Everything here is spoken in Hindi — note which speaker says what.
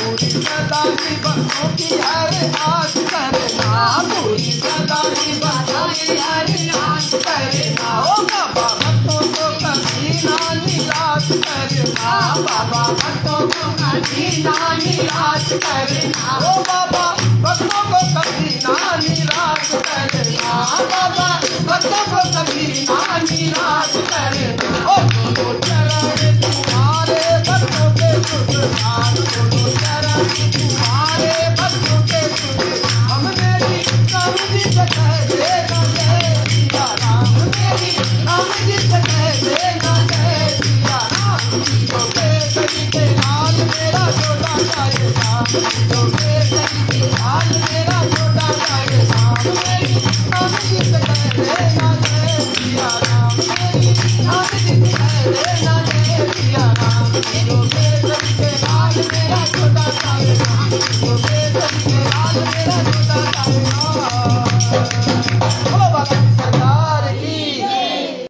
Speaker 1: पूरी सदा की बंदों की हर आस करना, पूरी सदा की बंदों की हर आस करना। ओ बाबा भक्तों को कभी ना निराश करना, बाबा भक्तों को कभी ना निराश करना। ओ बाबा भक्तों को कभी ना निराश करना, बाबा भक्तों को कभी ना निराश करना। ओ दोनों चरण तुम्हारे भक्तों के सुधार, दोनों चरण तुम्हारे भक्तों के सुधार। हम मेरी समझ कह देना जय सिया राम, मेरी समझ कह देना जय सिया राम।